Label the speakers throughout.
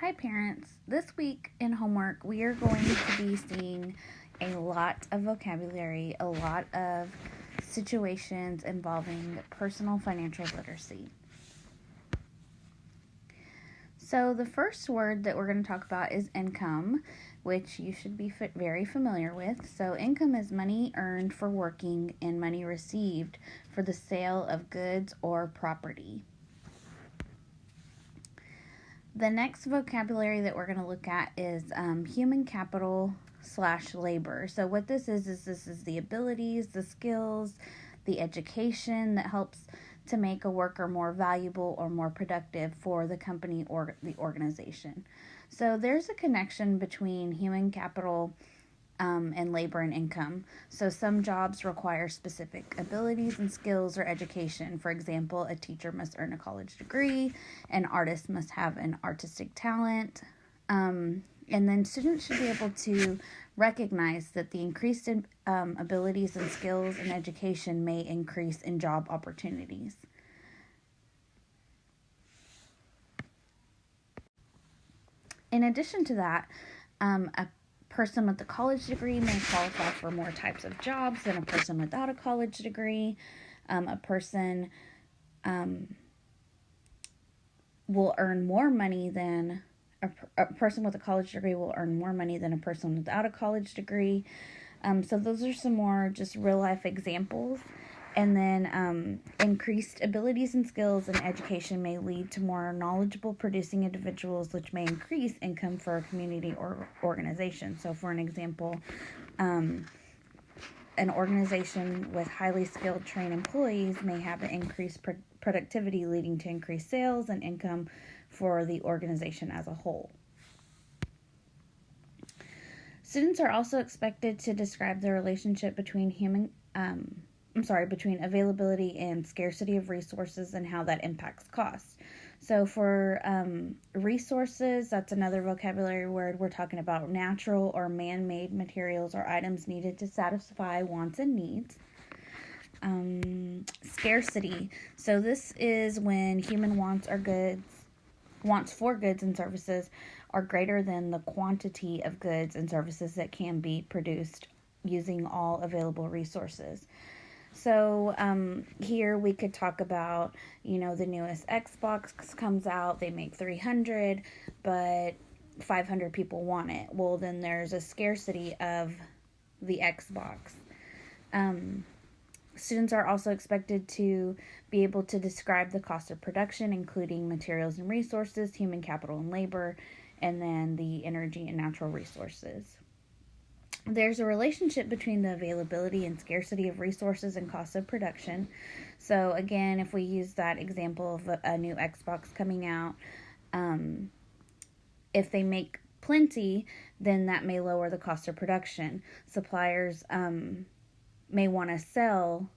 Speaker 1: Hi parents, this week in homework we are going to be seeing a lot of vocabulary, a lot of situations involving personal financial literacy. So the first word that we're going to talk about is income, which you should be very familiar with. So income is money earned for working and money received for the sale of goods or property. The next vocabulary that we're going to look at is human capital / labor. So what this is the abilities, the skills, the education that helps to make a worker more valuable or more productive for the company or the organization. So there's a connection between human capital and labor and income. So some jobs require specific abilities and skills or education. For example, a teacher must earn a college degree, an artist must have an artistic talent, and then students should be able to recognize that the increased abilities and skills and education may increase in job opportunities. In addition to that, a person with a college degree may qualify for more types of jobs than a person without a college degree. A person will earn more money than a person with a college degree will earn more money than a person without a college degree. So those are some more just real life examples. And then increased abilities and skills and education may lead to more knowledgeable producing individuals, which may increase income for a community or organization. So for an example, an organization with highly skilled trained employees may have an increased productivity, leading to increased sales and income for the organization as a whole. Students are also expected to describe the relationship between between availability and scarcity of resources and how that impacts costs. So for resources, that's another vocabulary word. We're talking about natural or man-made materials or items needed to satisfy wants and needs. Scarcity. So this is when human wants for goods and services are greater than the quantity of goods and services that can be produced using all available resources. So here we could talk about, the newest Xbox comes out, they make 300, but 500 people want it. Well, then there's a scarcity of the Xbox. Students are also expected to be able to describe the cost of production, including materials and resources, human capital and labor, and then the energy and natural resources. There's a relationship between the availability and scarcity of resources and cost of production. So again, if we use that example of a new Xbox coming out, if they make plenty, then that may lower the cost of production. Suppliers may want to sell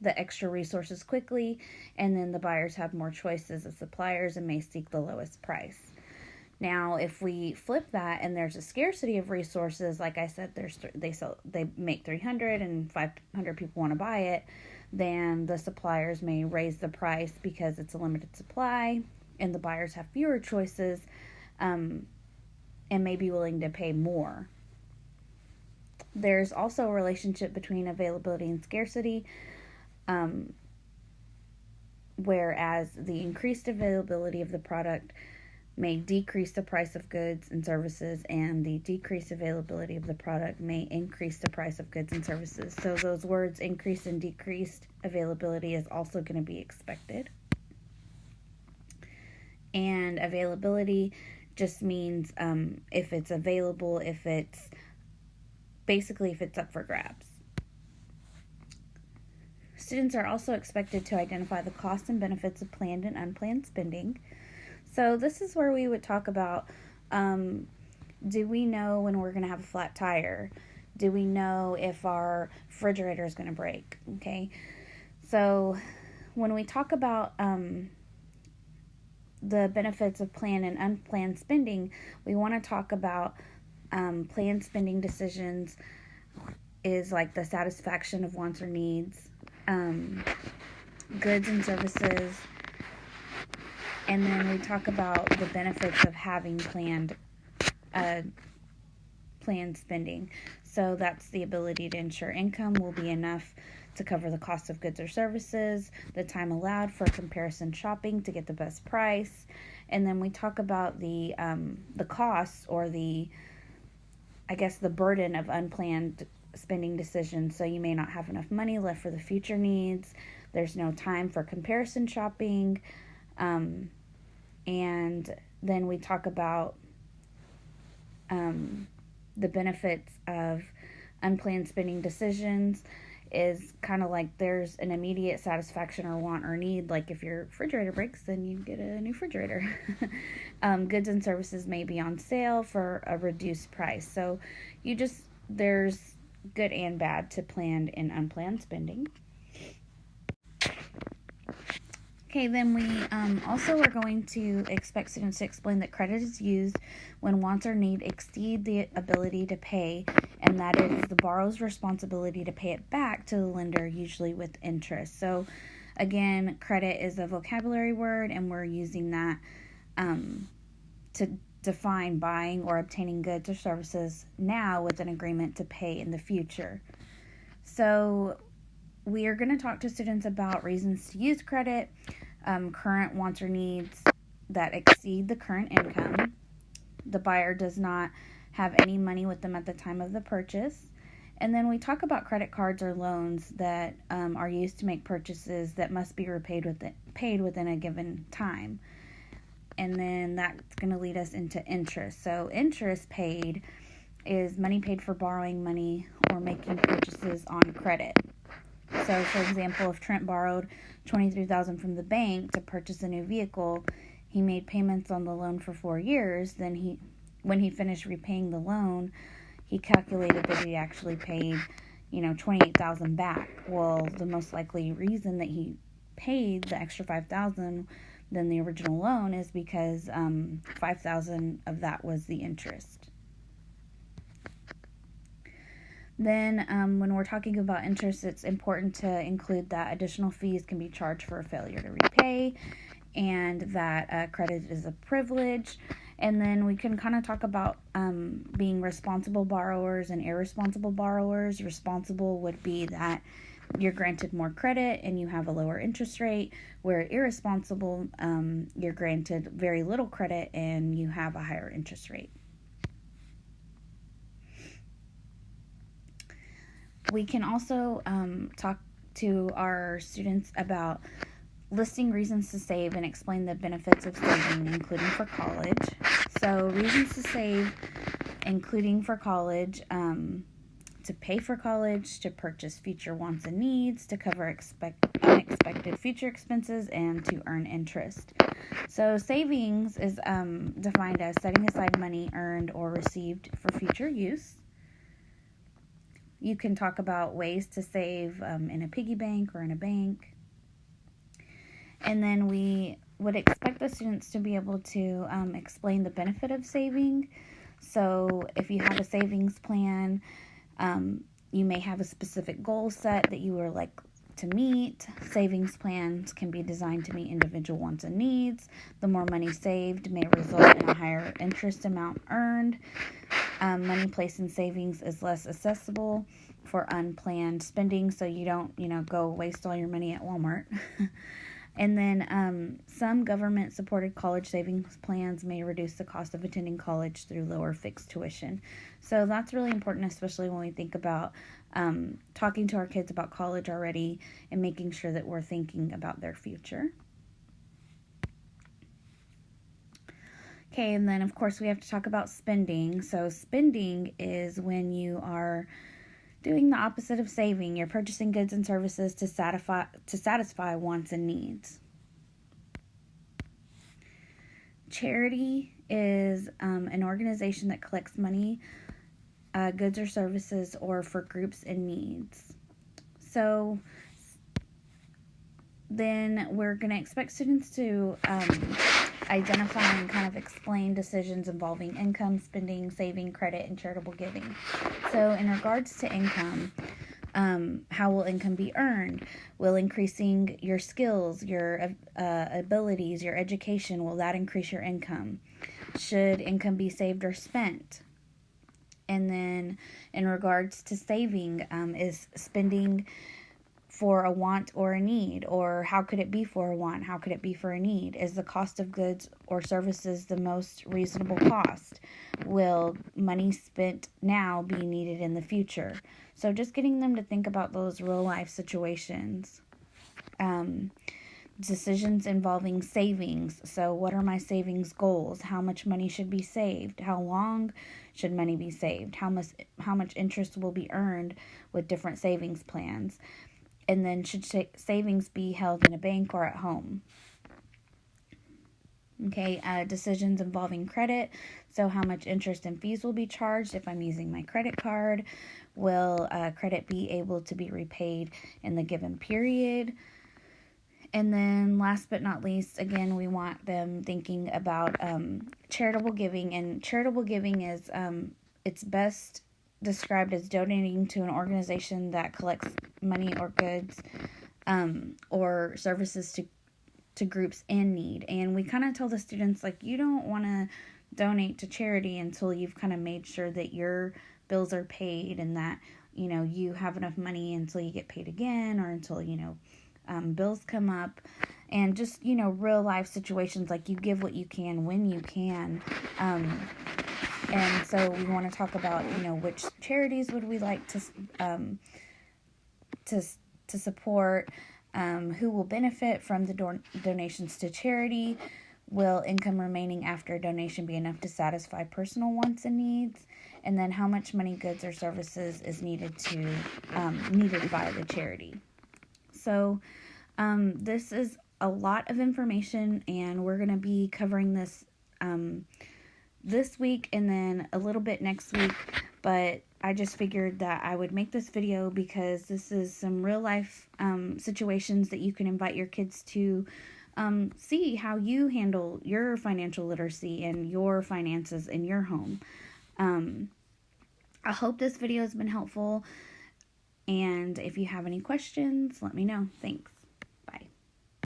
Speaker 1: the extra resources quickly, and then the buyers have more choices as suppliers and may seek the lowest price. Now, if we flip that and there's a scarcity of resources, like I said, they make 300 and 500 people want to buy it, then the suppliers may raise the price because it's a limited supply, and the buyers have fewer choices and may be willing to pay more. There's also a relationship between availability and scarcity, whereas the increased availability of the product may decrease the price of goods and services, and the decreased availability of the product may increase the price of goods and services. So those words, increased and decreased availability, is also going to be expected. And availability just means if it's available, if it's up for grabs. Students are also expected to identify the costs and benefits of planned and unplanned spending. So this is where we would talk about, do we know when we're going to have a flat tire? Do we know if our refrigerator is going to break? Okay, so when we talk about the benefits of planned and unplanned spending, we want to talk about planned spending decisions is like the satisfaction of wants or needs, goods and services And then we talk about the benefits of having planned spending. So that's the ability to ensure income will be enough to cover the cost of goods or services, the time allowed for comparison shopping to get the best price. And then we talk about the costs, or the burden of unplanned spending decisions. So you may not have enough money left for the future needs. There's no time for comparison shopping. And then we talk about the benefits of unplanned spending decisions is kind of like there's an immediate satisfaction or want or need. Like if your refrigerator breaks, then you get a new refrigerator. Goods and services may be on sale for a reduced price. So there's good and bad to planned and unplanned spending. Okay, then we also are going to expect students to explain that credit is used when wants or need exceed the ability to pay, and that it is the borrower's responsibility to pay it back to the lender, usually with interest. So, again, credit is a vocabulary word, and we're using that to define buying or obtaining goods or services now with an agreement to pay in the future. So, we are going to talk to students about reasons to use credit, current wants or needs that exceed the current income. The buyer does not have any money with them at the time of the purchase. And then we talk about credit cards or loans that are used to make purchases that must be paid within a given time. And then that's going to lead us into interest. So interest paid is money paid for borrowing money or making purchases on credit. So, for example, if Trent borrowed $23,000 from the bank to purchase a new vehicle, he made payments on the loan for 4 years. Then when he finished repaying the loan, he calculated that he actually paid, $28,000 back. Well, the most likely reason that he paid the extra $5,000 than the original loan is because $5,000 of that was the interest. Then when we're talking about interest, it's important to include that additional fees can be charged for a failure to repay, and that credit is a privilege. And then we can kind of talk about being responsible borrowers and irresponsible borrowers. Responsible would be that you're granted more credit and you have a lower interest rate, where irresponsible, you're granted very little credit and you have a higher interest rate. We can also talk to our students about listing reasons to save and explain the benefits of saving, including for college. So reasons to save, including for college, to pay for college, to purchase future wants and needs, to cover unexpected future expenses, and to earn interest. So savings is defined as setting aside money earned or received for future use. You can talk about ways to save in a piggy bank or in a bank. And then we would expect the students to be able to explain the benefit of saving. So if you have a savings plan, you may have a specific goal set that you would like to meet. Savings plans can be designed to meet individual wants and needs. The more money saved may result in a higher interest amount earned. Money placed in savings is less accessible for unplanned spending, so you don't, go waste all your money at Walmart. And then some government-supported college savings plans may reduce the cost of attending college through lower fixed tuition. So that's really important, especially when we think about talking to our kids about college already and making sure that we're thinking about their future. Okay, and then, of course, we have to talk about spending. So spending is when you are doing the opposite of saving. You're purchasing goods and services to satisfy wants and needs. Charity is an organization that collects money, goods or services, or for groups in needs. So then we're going to expect students to identify and kind of explain decisions involving income, spending, saving, credit, and charitable giving. So in regards to income, How will income be earned? Will increasing your skills, your abilities, your education, will that increase your income? Should income be saved or spent? And then in regards to saving, is spending for a want or a need? Or how could it be for a want? How could it be for a need? Is the cost of goods or services the most reasonable cost? Will money spent now be needed in the future? So just getting them to think about those real life situations. Decisions involving savings. So what are my savings goals? How much money should be saved? How long should money be saved? How much interest will be earned with different savings plans? And then should savings be held in a bank or at home? Okay, decisions involving credit. So how much interest and fees will be charged if I'm using my credit card? Will credit be able to be repaid in the given period? And then last but not least, again, we want them thinking about charitable giving. And charitable giving is, it's best described as donating to an organization that collects money or goods or services to groups in need. And we kind of tell the students, like, you don't want to donate to charity until you've kind of made sure that your bills are paid and that, you know, you have enough money until you get paid again, or until, you know, bills come up. And just, you know, real life situations, like you give what you can when you can. And so we want to talk about, you know, which charities would we like to support, who will benefit from the donations to charity, will income remaining after a donation be enough to satisfy personal wants and needs, and then how much money, goods, or services is needed by the charity. So this is a lot of information, and we're going to be covering this this week and then a little bit next week, but I just figured that I would make this video because this is some real life situations that you can invite your kids to see how you handle your financial literacy and your finances in your home. I hope this video has been helpful, and if you have any questions, let me know. Thanks.